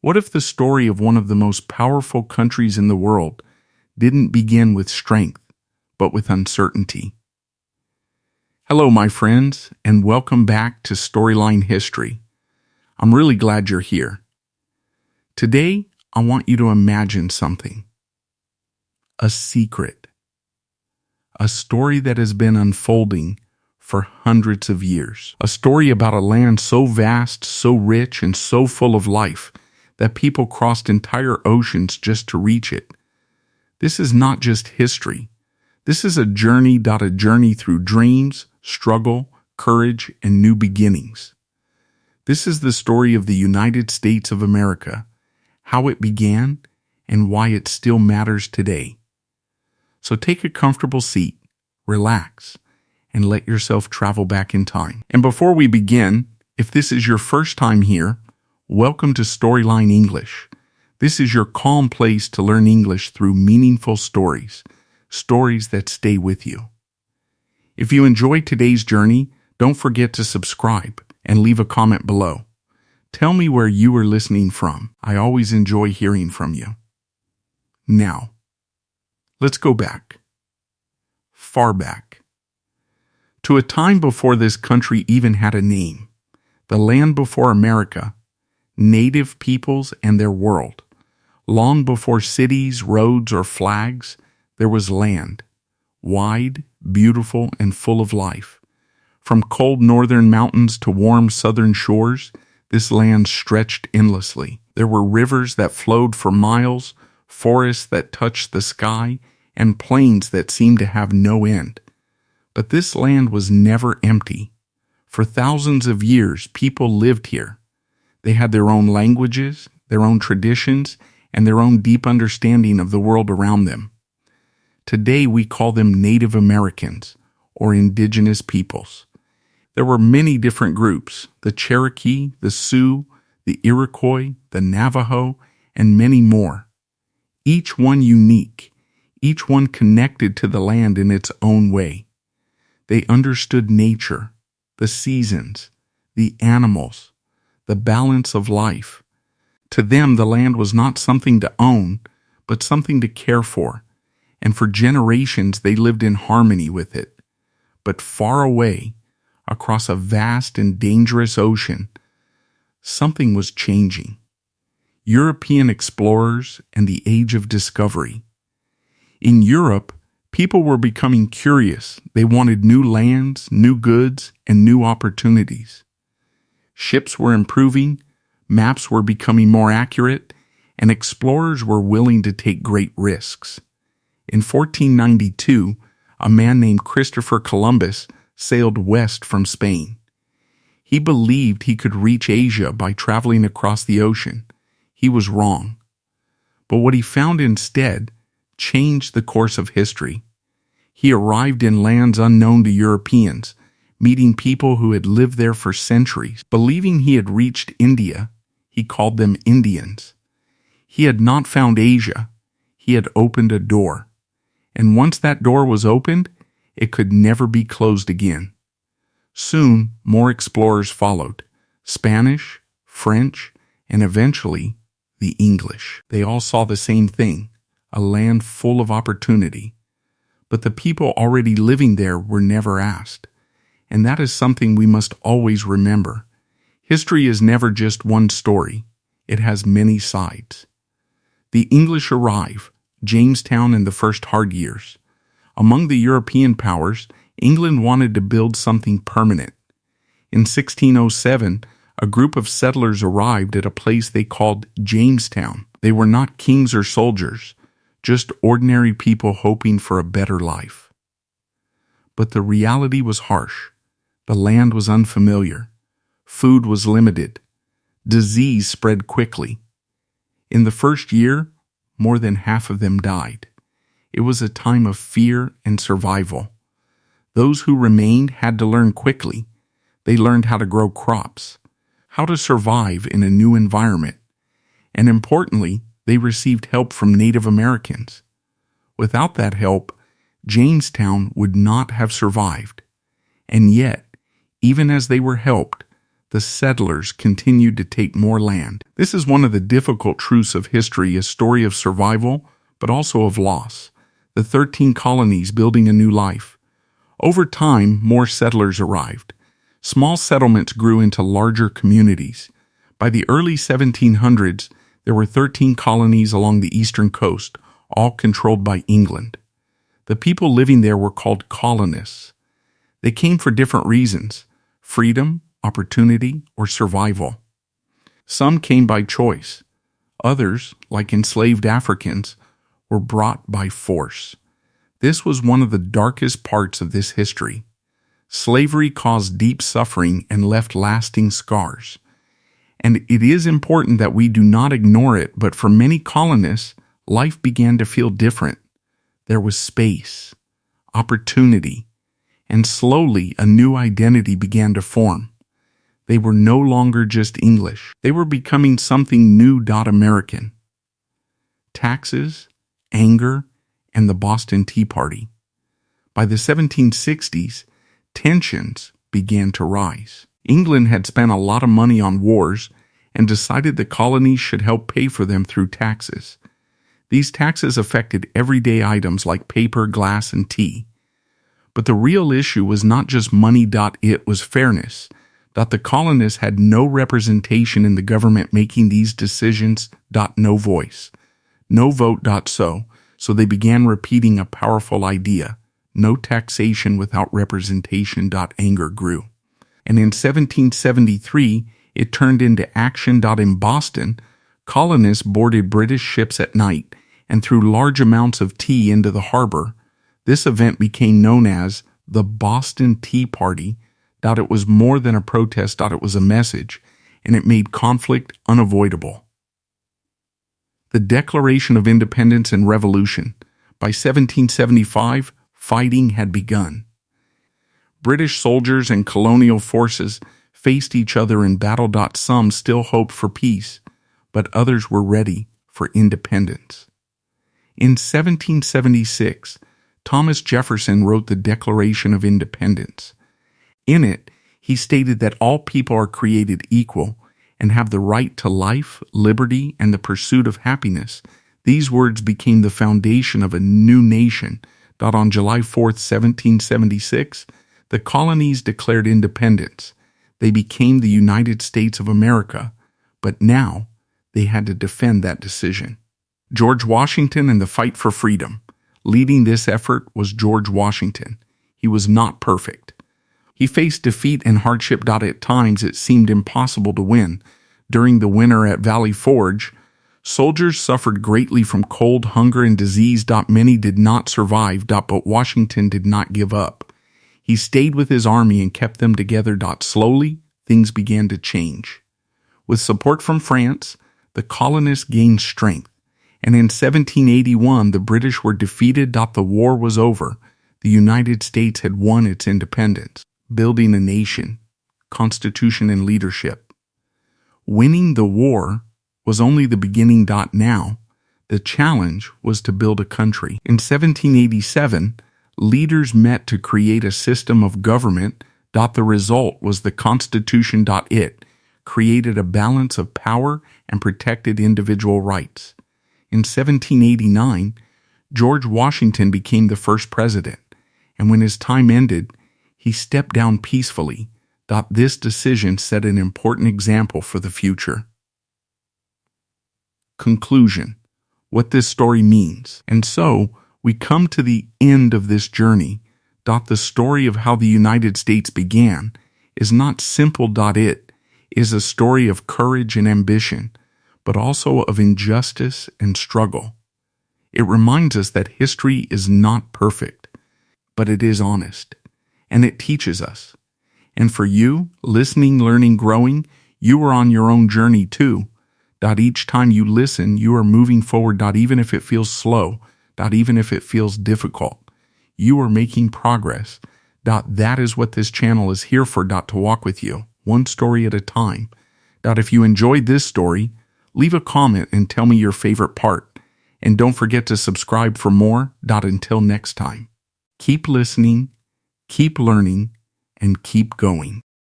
What if the story of one of the most powerful countries in the world didn't begin with strength, but with uncertainty? Hello, my friends, and welcome back to Storyline History. I'm really glad you're here. Today, I want you to imagine something. A secret. A story that has been unfolding for hundreds of years. A story about a land so vast, so rich, and so full of life that people crossed entire oceans just to reach it. This is not just history. This is a journey through dreams, struggle, courage, and new beginnings. This is the story of the United States of America, how it began, and why it still matters today. So take a comfortable seat, relax, and let yourself travel back in time. And before we begin, if this is your first time here, welcome to Storyline English. This is your calm place to learn English through meaningful stories, stories that stay with you. If you enjoyed today's journey, don't forget to subscribe and leave a comment below. Tell me where you are listening from. I always enjoy hearing from you. Now, let's go back. Far back. To a time before this country even had a name. The land before America. Native peoples and their world. Long before cities, roads, or flags, there was land. Wide, beautiful, and full of life. From cold northern mountains to warm southern shores, this land stretched endlessly. There were rivers that flowed for miles, forests that touched the sky, and plains that seemed to have no end. But this land was never empty. For thousands of years, people lived here. They had their own languages, their own traditions, and their own deep understanding of the world around them. Today, we call them Native Americans, or indigenous peoples. There were many different groups: the Cherokee, the Sioux, the Iroquois, the Navajo, and many more. Each one unique, each one connected to the land in its own way. They understood nature, the seasons, the animals, the balance of life. To them, the land was not something to own, but something to care for, and for generations they lived in harmony with it. But far away, across a vast and dangerous ocean, something was changing. European explorers and the age of discovery. In Europe, people were becoming curious. They wanted new lands, new goods, and new opportunities. Ships were improving, maps were becoming more accurate, and explorers were willing to take great risks. In 1492, a man named Christopher Columbus sailed west from Spain. He believed he could reach Asia by traveling across the ocean. He was wrong. But what he found instead changed the course of history. He arrived in lands unknown to Europeans, meeting people who had lived there for centuries. Believing he had reached India, he called them Indians. He had not found Asia. He had opened a door. And once that door was opened, it could never be closed again. Soon, more explorers followed: Spanish, French, and eventually, the English. They all saw the same thing: a land full of opportunity. But the people already living there were never asked. And that is something we must always remember. History is never just one story. It has many sides. The English arrive, Jamestown in the first hard years. Among the European powers, England wanted to build something permanent. In 1607, a group of settlers arrived at a place they called Jamestown. They were not kings or soldiers, just ordinary people hoping for a better life. But the reality was harsh. The land was unfamiliar. Food was limited. Disease spread quickly. In the first year, more than half of them died. It was a time of fear and survival. Those who remained had to learn quickly. They learned how to grow crops, how to survive in a new environment, and importantly, they received help from Native Americans. Without that help, Jamestown would not have survived. And yet, even as they were helped, the settlers continued to take more land. This is one of the difficult truths of history, a story of survival, but also of loss. The 13 colonies building a new life. Over time, more settlers arrived. Small settlements grew into larger communities. By the early 1700s, there were 13 colonies along the eastern coast, all controlled by England. The people living there were called colonists. They came for different reasons: freedom, opportunity, or survival. Some came by choice. Others, like enslaved Africans, were brought by force. This was one of the darkest parts of this history. Slavery caused deep suffering and left lasting scars. And it is important that we do not ignore it, but for many colonists, life began to feel different. There was space, opportunity, and slowly a new identity began to form. They were no longer just English. They were becoming something new. American. Taxes, anger, and the Boston Tea Party. By the 1760s, tensions began to rise. England had spent a lot of money on wars and decided the colonies should help pay for them through taxes. These taxes affected everyday items like paper, glass, and tea. But the real issue was not just money. It was fairness. The colonists had no representation in the government making these decisions. No voice. No vote. So they began repeating a powerful idea: no taxation without representation. Anger grew. And in 1773, it turned into action. In Boston, colonists boarded British ships at night and threw large amounts of tea into the harbor. This event became known as the Boston Tea Party. It was more than a protest. It was a message, and it made conflict unavoidable. The Declaration of Independence and Revolution. By 1775, fighting had begun. British soldiers and colonial forces faced each other in battle. Some still hoped for peace, but others were ready for independence. In 1776, Thomas Jefferson wrote the Declaration of Independence. In it, he stated that all people are created equal and have the right to life, liberty, and the pursuit of happiness. These words became the foundation of a new nation. On July 4, 1776, the colonies declared independence. They became the United States of America, but now they had to defend that decision. George Washington and the fight for freedom. Leading this effort was George Washington. He was not perfect. He faced defeat and hardship. At times, it seemed impossible to win. During the winter at Valley Forge, soldiers suffered greatly from cold, hunger, and disease. Many did not survive. But Washington did not give up. He stayed with his army and kept them together. Slowly, things began to change. With support from France, the colonists gained strength. And in 1781, the British were defeated. The war was over. The United States had won its independence. Building a nation, constitution, and leadership. Winning the war was only the beginning. Now, the challenge was to build a country. In 1787, leaders met to create a system of government. The result was the Constitution. It created a balance of power and protected individual rights. In 1789, George Washington became the first president, and when his time ended, he stepped down peacefully. This decision set an important example for the future. Conclusion: what this story means. And so, we come to the end of this journey. The story of how the United States began is not simple. It is a story of courage and ambition, but also of injustice and struggle. It reminds us that history is not perfect, but it is honest. And it teaches us. And for you, listening, learning, growing, you are on your own journey too. Each time you listen, you are moving forward. Even if it feels slow. Even if it feels difficult. You are making progress. That is what this channel is here for. To walk with you, one story at a time. If you enjoyed this story, leave a comment and tell me your favorite part. And don't forget to subscribe for more. Until next time, keep listening, keep learning, and keep going.